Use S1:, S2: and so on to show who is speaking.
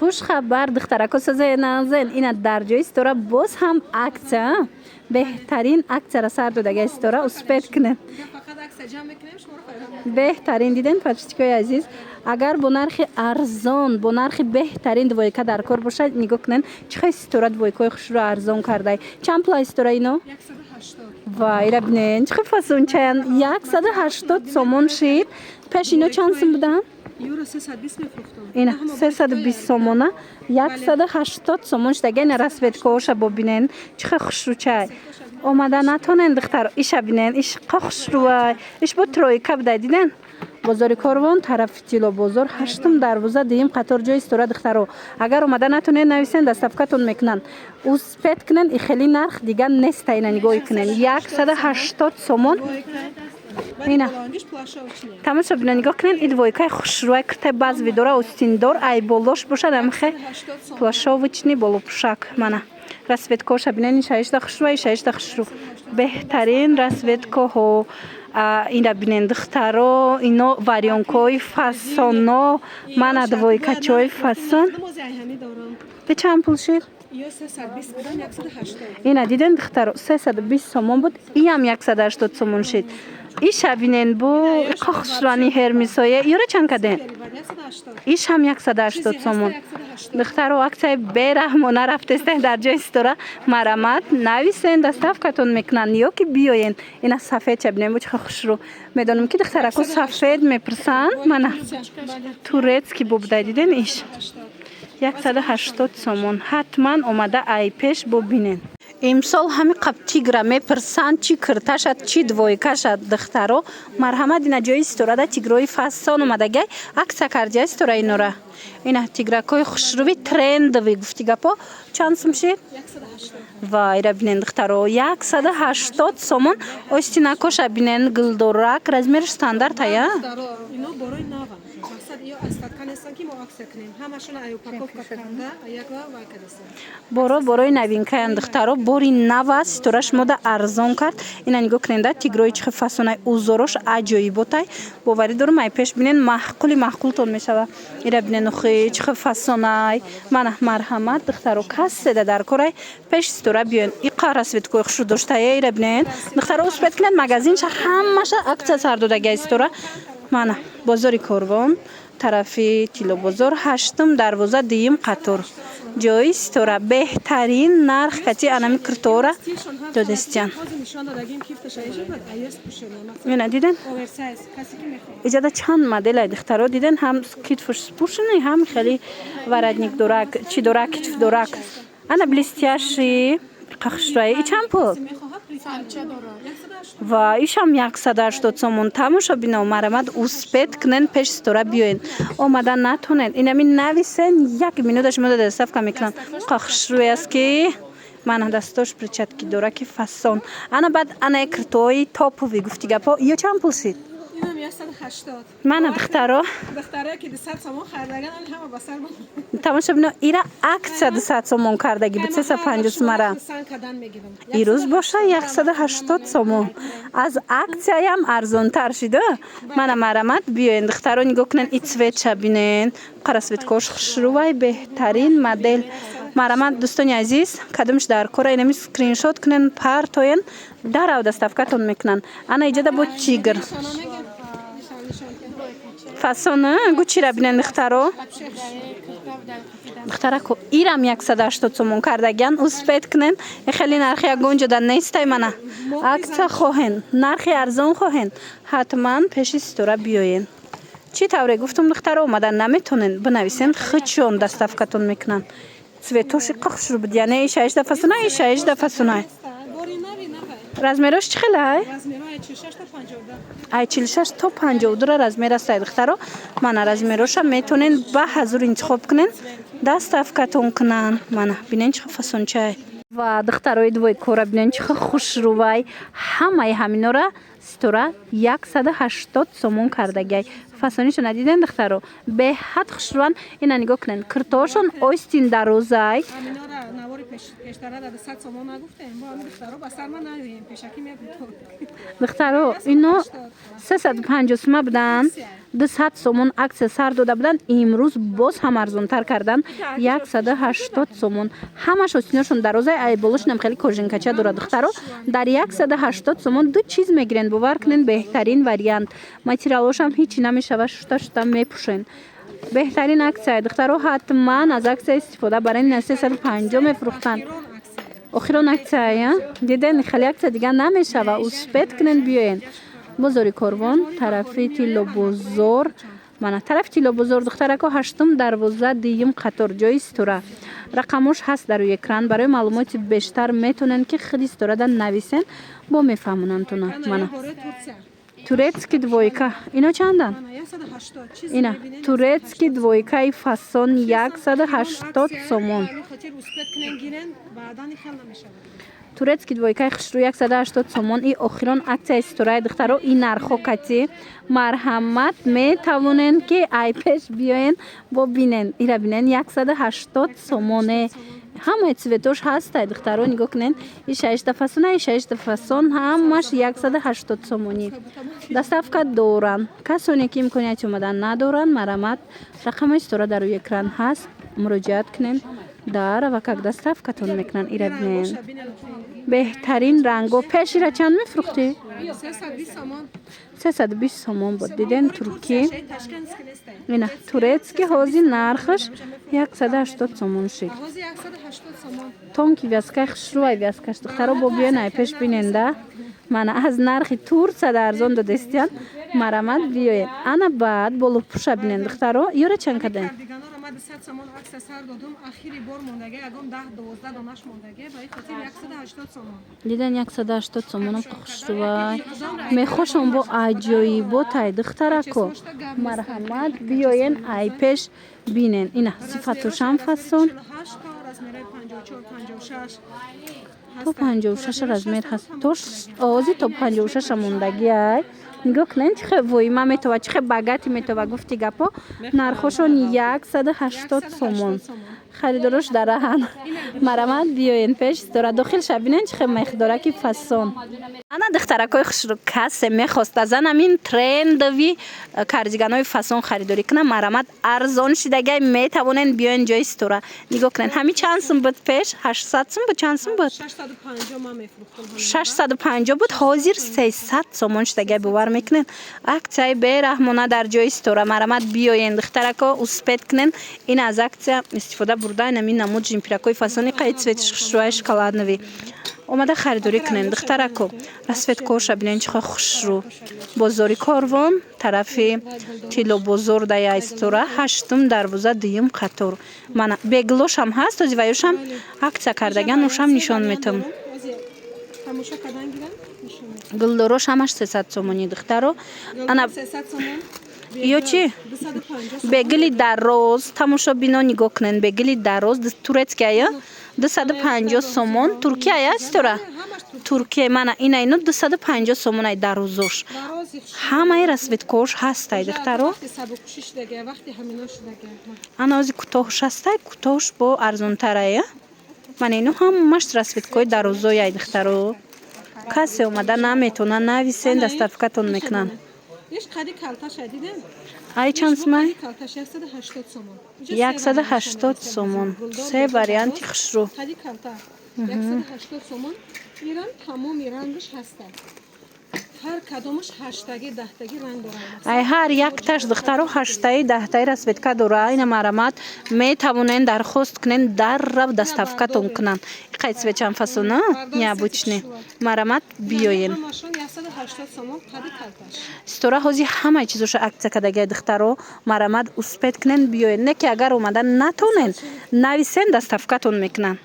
S1: хушхабар духтарако сазаи назен ина дар ҷои стора боз ҳам аксия беҳтарин аксияро сар додагаи стора успед кунем. беҳтарин диден подписчикои азиз, агар бо нархи арзон бо нархи беҳтарин двойка дар кор бошад нигоҳ кунен чӣ хел стора двойкаи хушро арзон кардай. чанд пулай стора ино? 180. вай ира бинен чӣ хел фасончаян 180 сомон шид. пеш ино чанд сум будан?
S2: Юра 320 мефрохтам.
S1: Ина 320 сомона 180 сомон шдаga ина расветкаоша бобинен чӣ хел хушрӯчай. омада натонен духтар иша бинен иш хушрӯвай иш бо тройка буда диден. бозори корвон тарафи тило бозор 8 дарвоза дим қатор ҷои стора духтаро. агар омада натонен нависен доставкатон мекунанд. успед кунен и хели нарх дига неста ина нигоҳи кунен 180 сомон. ина тамоша бинен нигоҳ кунен и двойкаи хушрӯай киртай баъзе дора остиндор ай болош бошад амхе плашовочни болопушак мана расветкоша бинен ин шаишта хушрӯай шаишта хушрӯ беҳтарин расветкоҳо ина бинен духтаро ино варёнкои фасоно мана двойкачои фасон бе чанд пул шид? ина диден духтаро 320 сомон буд иам 180 сомон шид. иша бинен бу хушрӯани ҳермисое юра чанд каден? иш ҳам 180 сомон. духтаро аксияи бераҳмона рафтестен дар ҷои стора марамат нависен доставкатон мекунанд ё ки биёен. ина сафедча бинен бу чӣ хел хушрӯ. медонам ки духтараку сафед мепурсанд мана турецки бубуда диден иш 180 сомон. ҳатман омада ай пеш бубинен. имсол ҳами қаптигра мепурсанд чӣ кирташад чӣ двойкашад духтаро марҳамат ина ҷои сторада тигрои фасон омадагай акса карҷаи стора инора. ина тигракои хушрӯви трендови гуфти гапо чанд сум шид? 180. вай ира бинен духтаро 180 сомон. остинакоша бинен гулдорак размериш стандарт ая? борои новинкаян духтаро бори нава стораш мода арзон кард. ина нигоҳ куненда тигрои чӣ хел фасонай узорош аҷоиботай боварӣ дорум ай пеш бинен маҳқули маҳқултон мешава. ира бинен охи чӣ хел фасонай мана марҳамат духтаро касседа дар корай пеш стора биёен иқа расветкои хушрӯ доштае. ира бинен духтаро успед кунед магазинша ҳамаша аксия сар додагаи стора мана бозори корвон тарафи тилобозор 8 дарвоза дим қатор ҷои стора беҳтарин нарх кати анами киртора додестиян. ина диден иҷада чанд моделай духтаро диден ҳам китфуш спушни ҳам хели воротник дора чӣ дора китф дора ана блестящий қахшрай и чанд пул? ва ишам 180 сомон. тамоша бино марамат успед кунен пеш стора биёен омада натонен инами нависен 1 минута шумо доставка мекунанд. қахшрӯй аст ки мана дастош перчатки дора ки фасон ана баъд ана киртои топови гуфти гапо ё чанд пул шид? 180. мана духтаро тамоша бино ира аксия 200 сомон кардаги бу 350 сумара ирӯз боша 180 сомон аз аксияям арзонтар шида. мана марамат биёен духтаро нигоҳ кунен и цветша бинен қарасветкош хушрӯвай беҳтарин модел марамат дӯстони азиз кадомш дар кора инами скриншот кунен партоен дарав доставкатон мекунанд. ана иҷада бо тигр фасона гучира бинен духтаро духтарако ирам 180 сомон кардагиян успед кунен хели нархи ягонҷода нестай мана аксия хоҳен нархи арзон хоҳен ҳатман пеши стора биёен. чӣ тавре гуфтум духтаро омада наметонен бинависен хичон доставкатон мекунанд. цветоши қахшрӯ буд яъне ишаишда фасонай ишаишда фасонай размерош чӣ хел ай? ай 46 то 52 размер аст духтаро мана размероша метонен ба ҳазур интихоб кунен доставкатон кунанд. мана бинен чӣ хел фасончай ва духтарои двойкора бинен чӣ хел хушрӯвай ҳамаи ҳаминора стора 180 сомон кардагай фасонишо надиден духтаро беҳад хушрӯван. ина нигоҳ кунен киртоошон остин дарозай
S2: پیشتر در 100 سومون نگفتیم با همین دخترها با سر من ندیم پیشکی میگفتم
S1: دخترو اینا 350 سوم بودن 200 سومون عکس سر داده بودن امروز باز هم ارزون تر کردن 180 سومون همش استیناشون درازه ای بالاشون خیلی کوژنکچه داره دخترو در 180 سومون دو چیز میگیرن باور کنین بهترین واریانت ماتریالش هم هیچی نمیشه شتا میپوشن بهترین عکس دخترو حتما از عکس استفاده برای 350 میفروختن آخرون عکس دیدن خیلی عکس دیگه نمیشه و اسپت کنن بیاین بزرگ کاروان طرفی تیلو بزرگ من طرف تیلو بزرگ دخترکو 8 12 دیم قطار جای استوره رقمش هست در روی اکران برای معلومات بیشتر میتونن که خود استوره دن نویسن با میفهمونن تونه من турецкий двойка اینا چندن اینا турецкий двойка فاسون 180 سومون турецкий двойка خشرو 180 سومون ای اخیران عکس استورای دخترو این نرخو کتی مرحمت میتوانن که ای پیش بیاین با بینن ایرا بینن 180 سومونه همه цветош هست دخترو نگاه کنین این 6 فاسون ای 6 فاسون همش 180 سومونی دستافکا دوران کسانی که امکانیت اومدن ندارن مرحمت رقم استورا در روی اکران هست مراجعت کنین داره و که دستافکاتون میکنن ایرا بینن بهترین رنگو پیش را چند میفروختی؟ 320 سومون بود دیدن ترکی اینا турецкий حوزی نرخش 180 سومون شد تونکی ویسکای خشروی ویسکاش دخترو با بیان ای پیش بیننده من از نرخی تورسا در زون دو دستیان مرامت بیاین انا بعد بولو پوشا بینن دخترو یوره چند کدن
S2: 100 سومون عکس سر دادم اخیری بار موندگی اگم 10 12 دانش موندگی برای خاطر 180 سومون
S1: دیدن 180 سومون خشروی میخوشم با عجایی با تای دخترکو مرحمت بیاین ای پیش بینن اینا صفاتش هم فاسون تو 56 رزمیر هست توش آوازی تو 56 موندگی های نگاه کنین چه وای ما میتوا چه باگاتی میتوا گفتی گپا نرخشون 180 سومون خریدارش درهن مرامت بیاین پیش داره داخل شبینن چه مقداره کی فاسون انا دخترکای خشرو کس میخواست از همین ترند وی کاردیگانای فاسون خریداری کنه مرامت ارزان شدگی میتوانن بیاین جای استورا نگاه کنین همین چند سوم بود پیش 800 سوم بود چند سوم بود
S2: 650 ما میفروختم
S1: 650 بود حاضر 300 سومون شدگی باور میکنین اکچای به رحمانه در جای استورا مرامت بیاین دخترکا اسپت کنین این از اکچا استفاده بردن همین نمود جیمپیرکای فاسونی قاید سویت خشروی شکلادنوی اومده خریداری کنین دخترکو رسویت کوش بینین چه خشرو بزرگ کاروان طرفی تیلو بزرگ دای استورا 8 12 دیم قطار من بگلوش هم هست از ویوش هم عکس کردگان وش هم نشان میتم
S2: تماشا کردن گیرن
S1: گلدروش همش 300 سومونی دخترو انا
S2: 300 سومون
S1: یا چی بگلی در روز تماشا بینا نگاه کنن بگلی در روز تورецкая 250 سومون ترکیه است را ترکیه من اینا 250 سومون ای در روزش همه رسوت کوش هست دخترو انا از کوتاهش هست کوتاهش با ارزون تره من اینو همش رسوت کوی در روزای دخترو کسی اومده نمیتونه نویسن دستافکاتون میکنن
S2: یش قدی کالتاش دیدن
S1: ای چند سومه
S2: 180 سومون
S1: 180 سومون سه واریانت خشرو
S2: قدی کالتا 180 سومون ایران تمام رنگش هست هر کدومش 8 تایی 10 تایی رنگ داره
S1: ای هر یک تاش دخترو 8 تایی 10 تایی رسوت داره این مرامت میتوانن درخواست کنن در رو دستافکاتون کنن قاید سوی چند فاسونه یا بوچنی مرامت بیاین استورا هازی همه چیزوش عکس کردگی دخترو مرامت اسپت کنن بیاین نه که اگر اومدن نتونن نویسن دستافکاتون میکنن